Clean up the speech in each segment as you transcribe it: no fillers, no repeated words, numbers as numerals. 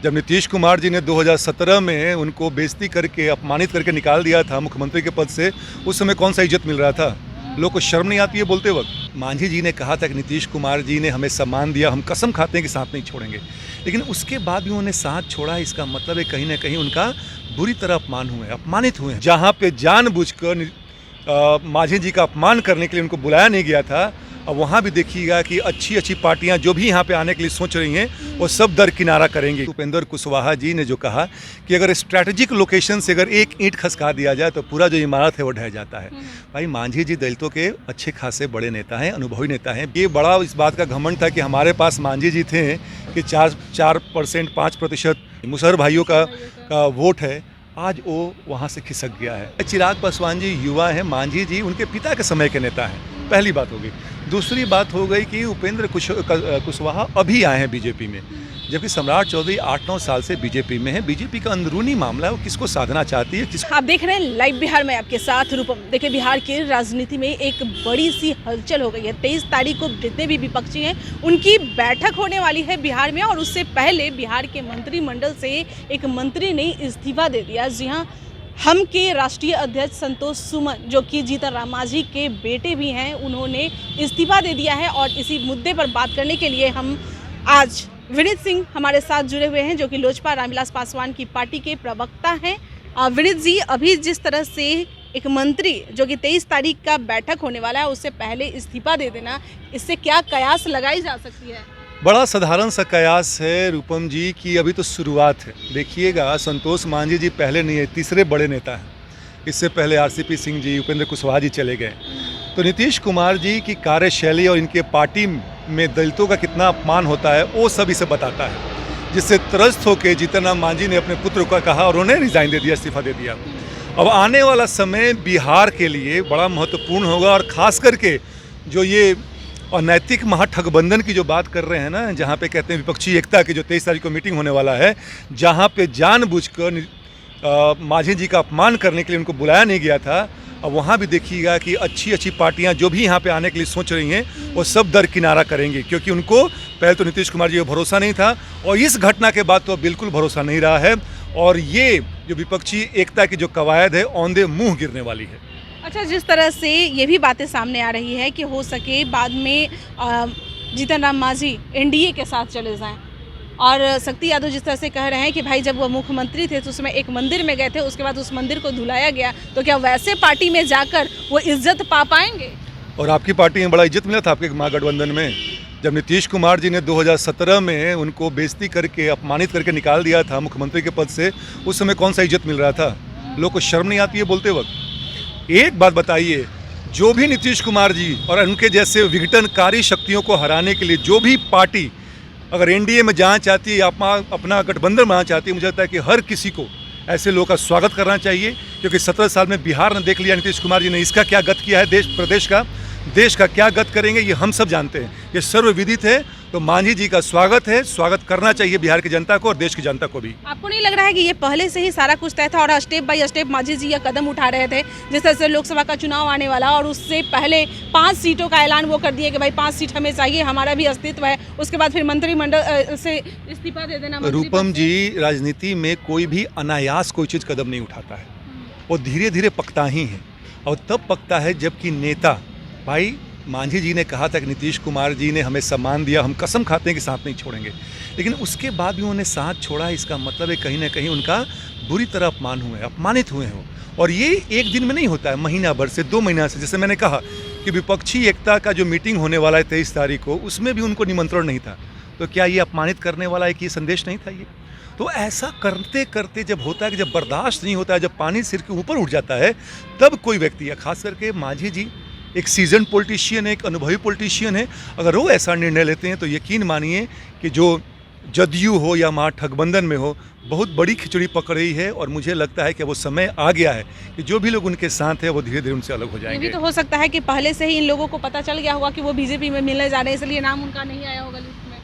जब नीतीश कुमार जी ने 2017 में उनको बेइज्जती करके अपमानित करके निकाल दिया था मुख्यमंत्री के पद से, उस समय कौन सा इज्जत मिल रहा था? लोग को शर्म नहीं आती है बोलते वक्त? मांझी जी ने कहा था कि नीतीश कुमार जी ने हमें सम्मान दिया, हम कसम खाते हैं कि साथ नहीं छोड़ेंगे, लेकिन उसके बाद भी उन्होंने साथ छोड़ा। इसका मतलब है कहीं ना कहीं उनका बुरी तरह अपमानित हुए हैं। जहाँ पे जानबूझकर मांझी जी का अपमान करने के लिए उनको बुलाया नहीं गया था, अब वहाँ भी देखिएगा कि अच्छी अच्छी पार्टियाँ जो भी यहाँ पे आने के लिए सोच रही हैं वो सब दरकिनारा करेंगे। उपेंद्र कुशवाहा जी ने जो कहा कि अगर स्ट्रैटेजिक लोकेशन से अगर एक ईंट खसका दिया जाए तो पूरा जो इमारत है वो ढह जाता है। भाई मांझी जी दलितों के अच्छे खासे बड़े नेता हैं, अनुभवी नेता हैं। ये बड़ा इस बात का घमंड था कि हमारे पास मांझी जी थे कि 4% 5% मुसहर भाइयों का वोट है, आज वो वहाँ से खिसक गया है। चिराग पासवान जी युवा हैं, मांझी जी उनके पिता के समय के नेता हैं, पहली बात हो गई। दूसरी बात हो गई कि उपेंद्र कुशवाहा अभी आए हैं बीजेपी में, जबकि सम्राट चौधरी 8-9 साल से बीजेपी में है। बीजेपी का अंदरूनी मामला है, वो किसको साधना चाहती है। आप देख रहे हैं लाइव बिहार में आपके साथ रूपम। देखिए बिहार की राजनीति में एक बड़ी सी हलचल हो गई है। 23 तारीख को जितने भी विपक्षी हैं उनकी बैठक होने वाली है बिहार में, और उससे पहले बिहार के मंत्रिमंडल से एक मंत्री ने इस्तीफा दे दिया। जी हाँ, हम के राष्ट्रीय अध्यक्ष संतोष सुमन, जो कि जीतन राम मांझी के बेटे भी हैं, उन्होंने इस्तीफा दे दिया है। और इसी मुद्दे पर बात करने के लिए हम आज विनीत सिंह हमारे साथ जुड़े हुए हैं, जो कि लोजपा रामविलास पासवान की पार्टी के प्रवक्ता हैं। विनीत जी, अभी जिस तरह से एक मंत्री जो कि 23 तारीख का बैठक होने वाला है उससे पहले इस्तीफा दे देना, इससे क्या कयास लगाई जा सकती है? बड़ा साधारण सा कयास है रूपम जी की अभी तो शुरुआत है। देखिएगा, संतोष मांझी जी पहले नहीं है, तीसरे बड़े नेता हैं। इससे पहले आरसीपी सिंह जी, उपेंद्र कुशवाहा जी चले गए। तो नीतीश कुमार जी की कार्यशैली और इनके पार्टी में दलितों का कितना अपमान होता है वो सब इसे बताता है, जिससे त्रस्त होकर जीतन राम मांझी ने अपने पुत्र को कहा और उन्हें रिजाइन दे दिया, इस्तीफा दे दिया। अब आने वाला समय बिहार के लिए बड़ा महत्वपूर्ण होगा, और ख़ास करके जो ये अनैतिक महाठगबंधन की जो बात कर रहे हैं ना, जहाँ पे कहते हैं विपक्षी एकता की जो 23 तारीख को मीटिंग होने वाला है, जहाँ पे जानबूझकर मांझी जी का अपमान करने के लिए उनको बुलाया नहीं गया था, अब वहाँ भी देखिएगा कि अच्छी अच्छी पार्टियाँ जो भी यहाँ पे आने के लिए सोच रही हैं वो सब दरकिनारा करेंगी, क्योंकि उनको पहले तो नीतीश कुमार जी को भरोसा नहीं था, और इस घटना के बाद तो बिल्कुल भरोसा नहीं रहा है। और ये जो विपक्षी एकता की जो कवायद है औंधे मुँह गिरने वाली है। अच्छा, जिस तरह से ये भी बातें सामने आ रही है कि हो सके बाद में जीतन राम मांझी एनडीए के साथ चले जाएं, और शक्ति यादव जिस तरह से कह रहे हैं कि भाई जब वो मुख्यमंत्री थे तो उसमें एक मंदिर में गए थे, उसके बाद उस मंदिर को धुलाया गया, तो क्या वैसे पार्टी में जाकर वो इज्जत पा पाएंगे? और आपकी पार्टी में बड़ा इज्जत मिला था आपके महागठबंधन में, जब नीतीश कुमार जी ने 2017 में उनको बेइज्जती करके अपमानित करके निकाल दिया था मुख्यमंत्री के पद से, उस समय कौन सा इज्जत मिल रहा था? लोग को शर्म नहीं आती है बोलते वक्त? एक बात बताइए, जो भी नीतीश कुमार जी और उनके जैसे विघटनकारी शक्तियों को हराने के लिए जो भी पार्टी अगर एनडीए में जाना चाहती है, अपना गठबंधन बनाना चाहती है, मुझे लगता है कि हर किसी को ऐसे लोगों का स्वागत करना चाहिए, क्योंकि 17 साल में बिहार ने देख लिया नीतीश कुमार जी ने इसका क्या गत किया है, देश का क्या गत करेंगे ये हम सब जानते हैं, ये सर्वविदित है। तो मांझी जी का स्वागत है, स्वागत करना चाहिए बिहार की जनता को और देश की जनता को भी। आपको नहीं लग रहा है कि ये पहले से ही सारा कुछ तय था और स्टेप बाय स्टेप मांझी जी ये कदम उठा रहे थे? जिस तरह से लोकसभा का चुनाव आने वाला और उससे पहले 5 सीटों का ऐलान वो कर दिए कि भाई 5 सीट हमें चाहिए, हमारा भी अस्तित्व है, उसके बाद फिर मंत्रिमंडल से इस्तीफा दे देना। रूपम जी, राजनीति में कोई भी अनायास कोई चीज़ कदम नहीं उठाता है, वो धीरे धीरे पकता ही है, और तब पकता है जबकि नेता, भाई मांझी जी ने कहा था कि नीतीश कुमार जी ने हमें सम्मान दिया, हम कसम खाते हैं कि साथ नहीं छोड़ेंगे, लेकिन उसके बाद भी उन्होंने साथ छोड़ा। इसका मतलब है कहीं ना कहीं उनका बुरी तरह अपमानित हुए हो, और ये एक दिन में नहीं होता है, महीना भर से 2 महीना से। जैसे मैंने कहा कि विपक्षी एकता का जो मीटिंग होने वाला है 23 तारीख को, उसमें भी उनको निमंत्रण नहीं था, तो क्या ये अपमानित करने वाला एक ये संदेश नहीं था? ये तो ऐसा करते करते जब होता है कि जब बर्दाश्त नहीं होता है, जब पानी सिर के ऊपर उठ जाता है, तब कोई व्यक्ति, खास करके मांझी जी एक सीजन पॉलिटिशियन है, एक अनुभवी पॉलिटिशियन है, अगर वो ऐसा निर्णय लेते हैं तो यकीन मानिए कि जो जदयू हो या महागठबंधन में हो, बहुत बड़ी खिचड़ी पक रही है। और मुझे लगता है कि वो समय आ गया है कि जो भी लोग उनके साथ हैं वो धीरे धीरे उनसे अलग हो जाएंगे। ये भी तो हो सकता है कि पहले से ही इन लोगों को पता चल गया होगा कि वो बीजेपी में मिलने जा रहे हैं, इसलिए नाम उनका नहीं आया होगा लिस्ट में।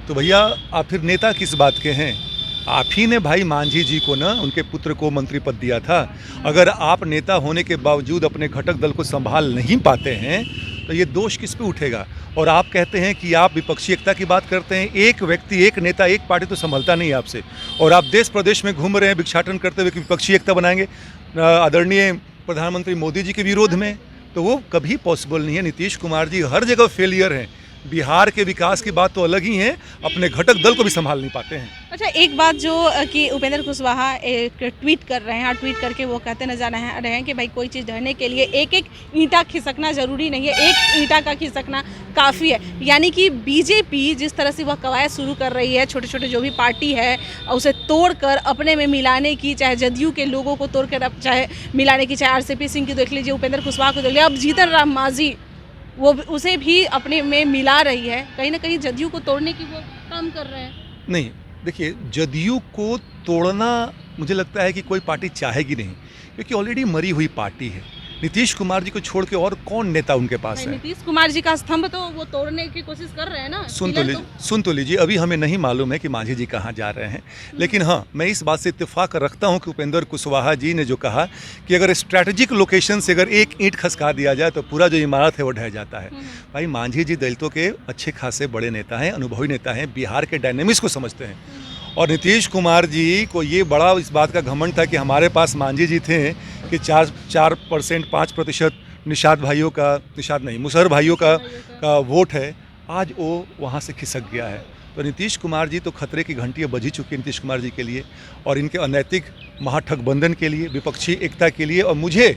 तो भैया आप फिर नेता किस बात के हैं? आप ही ने भाई मांझी जी को ना, उनके पुत्र को मंत्री पद दिया था। अगर आप नेता होने के बावजूद अपने घटक दल को संभाल नहीं पाते हैं तो ये दोष किस पे उठेगा? और आप कहते हैं कि आप विपक्षी एकता की बात करते हैं। एक व्यक्ति, एक नेता, एक पार्टी तो संभलता नहीं है आपसे, और आप देश प्रदेश में घूम रहे हैं भिक्षाटन करते हुए कि विपक्षी एकता बनाएंगे आदरणीय प्रधानमंत्री मोदी जी के विरोध में। तो वो कभी पॉसिबल नहीं है। नीतीश कुमार जी हर जगह फेलियर हैं। बिहार के विकास की बात तो अलग ही है, अपने घटक दल को भी संभाल नहीं पाते हैं। अच्छा, एक बात जो कि उपेंद्र कुशवाहा एक ट्वीट कर रहे हैं, और ट्वीट करके वो कहते नजर आ रहे हैं कि भाई कोई चीज़ ढहने के लिए एक एक ईंटा खिसकना ज़रूरी नहीं है, एक ईंटा का खिसकना काफ़ी है। यानी कि बीजेपी जिस तरह से वह कवायद शुरू कर रही है, छोटे छोटे जो भी पार्टी है उसे तोड़कर अपने में मिलाने की, चाहे जदयू के लोगों को तोड़कर अब चाहे मिलाने की, चाहे आरसीपी सिंह की देख लीजिए, उपेंद्र कुशवाहा को देख लीजिए, अब जीतन राम मांझी वो उसे भी अपने में मिला रही है। कहीं ना कहीं जदयू को तोड़ने की वो काम कर रहे हैं। नहीं, देखिए, जदयू को तोड़ना मुझे लगता है कि कोई पार्टी चाहेगी नहीं, क्योंकि ऑलरेडी मरी हुई पार्टी है। नीतीश कुमार जी को छोड़ के और कौन नेता उनके पास है? नीतीश कुमार जी का स्तंभ तो वो तोड़ने की कोशिश कर रहे हैं ना। सुन तो लीजिए, अभी हमें नहीं मालूम है कि मांझी जी कहाँ जा रहे हैं, लेकिन हाँ, मैं इस बात से इत्तेफाक रखता हूँ कि उपेंद्र कुशवाहा जी ने जो कहा कि अगर स्ट्रैटेजिक लोकेशन से अगर एक ईंट खसका दिया जाए तो पूरा जो इमारत है वो ढह जाता है। भाई, मांझी जी दलितों के अच्छे खासे बड़े नेता हैं, अनुभवी नेता हैं, बिहार के डायनेमिक्स को समझते हैं। और नीतीश कुमार जी को ये बड़ा इस बात का घमंड था कि हमारे पास मांझी जी थे कि 4% 5% निषाद भाइयों का, निषाद नहीं, मुसहर भाइयों का वोट है। आज वो वहाँ से खिसक गया है। तो नीतीश कुमार जी तो खतरे की घंटियाँ बजी चुकी हैं नीतीश कुमार जी के लिए, और इनके अनैतिक महाठगबंधन के लिए, विपक्षी एकता के लिए। और मुझे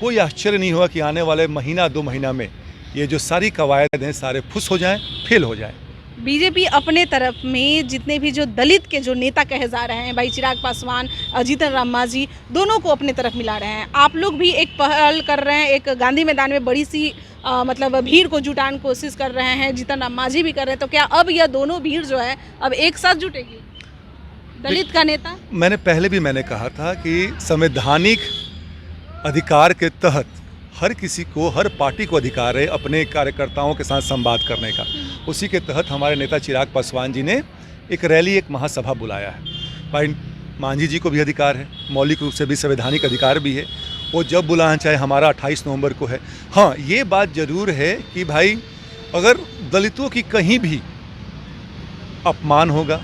कोई आश्चर्य नहीं हुआ कि आने वाले महीना 2 महीना में ये जो सारी कवायद हैं सारे फुस हो जाएं, फेल हो जाएं। बीजेपी अपने तरफ में जितने भी जो दलित के जो नेता कहे जा रहे हैं, भाई चिराग पासवान, जीतन राम मांझी, दोनों को अपने तरफ मिला रहे हैं। आप लोग भी एक पहल कर रहे हैं, एक गांधी मैदान में बड़ी सी मतलब भीड़ को जुटाने की कोशिश कर रहे हैं, जीतन राम मांझी भी कर रहे हैं। तो क्या अब यह दोनों भीड़ जो है अब एक साथ जुटेगी? दलित का नेता, मैंने कहा था कि संवैधानिक अधिकार के तहत हर किसी को, हर पार्टी को अधिकार है अपने कार्यकर्ताओं के साथ संवाद करने का। उसी के तहत हमारे नेता चिराग पासवान जी ने एक रैली, एक महासभा बुलाया है। भाई, मांझी जी को भी अधिकार है, मौलिक रूप से भी संवैधानिक अधिकार भी है, वो जब बुलाएं, चाहे हमारा 28 नवंबर को है। हाँ, ये बात ज़रूर है कि भाई अगर दलितों की कहीं भी अपमान होगा,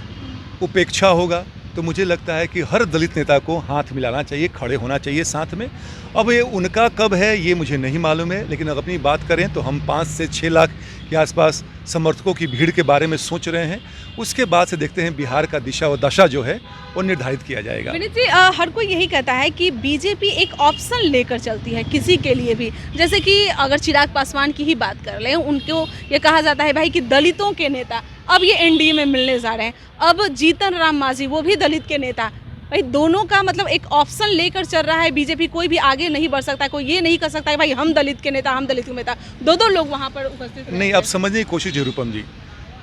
उपेक्षा होगा, तो मुझे लगता है कि हर दलित नेता को हाथ मिलाना चाहिए, खड़े होना चाहिए साथ में। अब ये उनका कब है ये मुझे नहीं मालूम है, लेकिन अगर अपनी बात करें तो हम 5 से 6 लाख के आसपास समर्थकों की भीड़ के बारे में सोच रहे हैं। उसके बाद से देखते हैं बिहार का दिशा और दशा जो है वो निर्धारित किया जाएगा। विनीत जी, हर कोई यही कहता है कि बीजेपी एक ऑप्शन लेकर चलती है किसी के लिए भी। जैसे कि अगर चिराग पासवान की ही बात कर लें, उनको ये कहा जाता है भाई कि दलितों के नेता अब ये एनडीए में मिलने जा रहे हैं। अब जीतन राम मांझी, वो भी दलित के नेता, भाई दोनों का मतलब एक ऑप्शन लेकर चल रहा है बीजेपी। कोई भी आगे नहीं बढ़ सकता, कोई ये नहीं कर सकता है भाई हम दलित के नेता, हम दलित के नेता। दो लोग वहाँ पर उपस्थित नहीं, आप समझने की कोशिश है रूपम जी,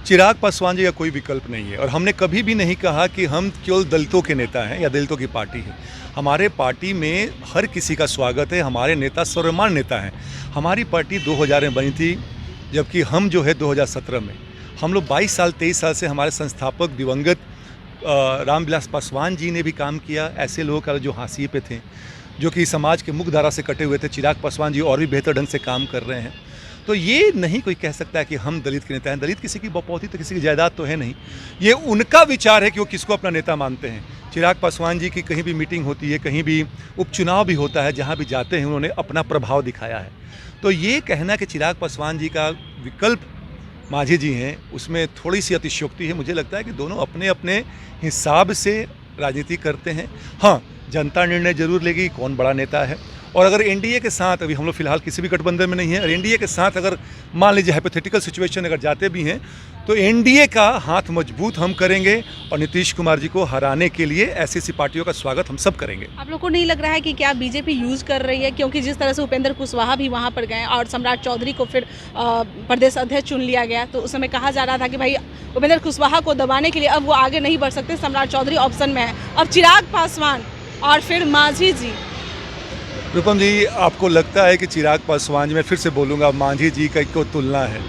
चिराग पासवान जी का कोई विकल्प नहीं है। और हमने कभी भी नहीं कहा कि हम केवल दलितों के नेता हैं या दलितों की पार्टी है। हमारे पार्टी में हर किसी का स्वागत है। हमारे नेता सर्वमान्य नेता हैं। हमारी पार्टी 2000 में बनी थी, जबकि हम जो है 2017 में, हम लोग 22 साल 23 साल से हमारे संस्थापक दिवंगत रामविलास पासवान जी ने भी काम किया। ऐसे लोगों का जो हाशिए पे थे, जो कि समाज के मुख्य धारा से कटे हुए थे, चिराग पासवान जी और भी बेहतर ढंग से काम कर रहे हैं। तो ये नहीं कोई कह सकता है कि हम दलित के नेता हैं। दलित किसी की बपौती तो किसी की जायदाद तो है नहीं। ये उनका विचार है कि वो किसको अपना नेता मानते हैं। चिराग पासवान जी की कहीं भी मीटिंग होती है, कहीं भी उपचुनाव भी होता है, जहाँ भी जाते हैं उन्होंने अपना प्रभाव दिखाया है। तो ये कहना कि चिराग पासवान जी का विकल्प मांझी जी हैं, उसमें थोड़ी सी अतिशयोक्ति है। मुझे लगता है कि दोनों अपने अपने हिसाब से राजनीति करते हैं। हाँ, जनता निर्णय जरूर लेगी कौन बड़ा नेता है। और अगर एनडीए के साथ, अभी हम लोग फिलहाल किसी भी गठबंधन में नहीं है, और एनडीए के साथ अगर मान लीजिए हाइपोथेटिकल सिचुएशन अगर जाते भी हैं, तो एनडीए का हाथ मजबूत हम करेंगे और नीतीश कुमार जी को हराने के लिए ऐसी पार्टियों का स्वागत हम सब करेंगे। आप लोग को नहीं लग रहा है कि क्या बीजेपी यूज कर रही है? क्योंकि जिस तरह से उपेंद्र कुशवाहा भी वहां पर गए और सम्राट चौधरी को फिर प्रदेश अध्यक्ष चुन लिया गया, तो उस समय कहा जा रहा था कि भाई उपेंद्र कुशवाहा को दबाने के लिए अब वो आगे नहीं बढ़ सकते, सम्राट चौधरी ऑप्शन में है। अब चिराग पासवान और फिर मांझी जी। रूपम जी, आपको लगता है कि चिराग पासवान जी, मैं फिर से बोलूँगा, मांझी जी का को तुलना है?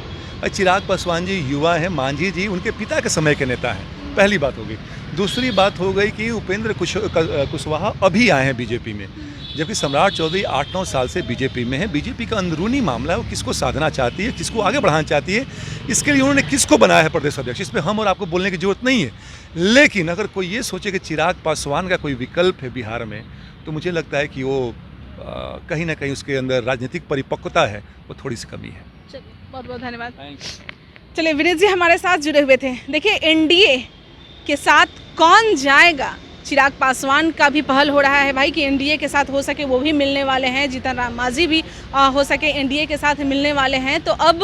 चिराग पासवान जी युवा हैं, मांझी जी उनके पिता के समय के नेता हैं। पहली बात हो गई। दूसरी बात हो गई कि उपेंद्र कुशवाहा अभी आए हैं बीजेपी में। जबकि सम्राट चौधरी 8-9 साल से बीजेपी में है। बीजेपी का अंदरूनी मामला है, वो किसको साधना चाहती है, किसको आगे बढ़ाना चाहती है, इसके लिए उन्होंने किसको बनाया है प्रदेश अध्यक्ष, इस पर हम और आपको बोलने की जरूरत नहीं है। लेकिन अगर कोई ये सोचे कि चिराग पासवान का कोई विकल्प है बिहार में, तो मुझे लगता है कि वो कहीं ना कहीं उसके अंदर राजनीतिक परिपक्वता है, वो थोड़ी सी कमी है। चलिए, बहुत बहुत धन्यवाद। चलिए, विनीत जी हमारे साथ जुड़े हुए थे। देखिए, एनडीए के साथ कौन जाएगा, चिराग पासवान का भी पहल हो रहा है भाई कि एनडीए के साथ हो सके वो भी मिलने वाले हैं, जीतन राम मांझी भी हो सके एनडीए के साथ मिलने वाले हैं। तो अब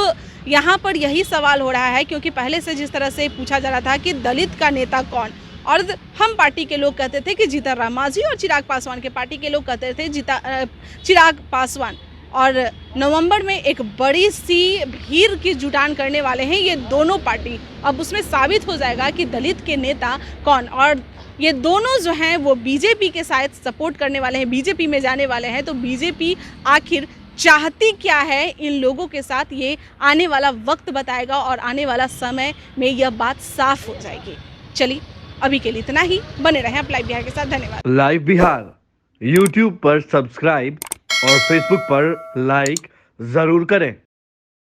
यहाँ पर यही सवाल हो रहा है, क्योंकि पहले से जिस तरह से पूछा जा रहा था कि दलित का नेता कौन, और हम पार्टी के लोग कहते थे कि जीतन राम मांझी, और चिराग पासवान के पार्टी के लोग कहते थे चिराग पासवान। और नवंबर में एक बड़ी सी भीड़ की जुटान करने वाले हैं ये दोनों पार्टी। अब उसमें साबित हो जाएगा कि दलित के नेता कौन, और ये दोनों जो हैं वो बीजेपी के साथ सपोर्ट करने वाले हैं, बीजेपी में जाने वाले हैं। तो बीजेपी आखिर चाहती क्या है इन लोगों के साथ, ये आने वाला वक्त बताएगा, और आने वाला समय में यह बात साफ हो जाएगी। चलिए, अभी के लिए इतना ही। बने रहें आप लाइव बिहार के साथ। धन्यवाद। लाइव बिहार यूट्यूब पर सब्सक्राइब और फेसबुक पर लाइक जरूर करें।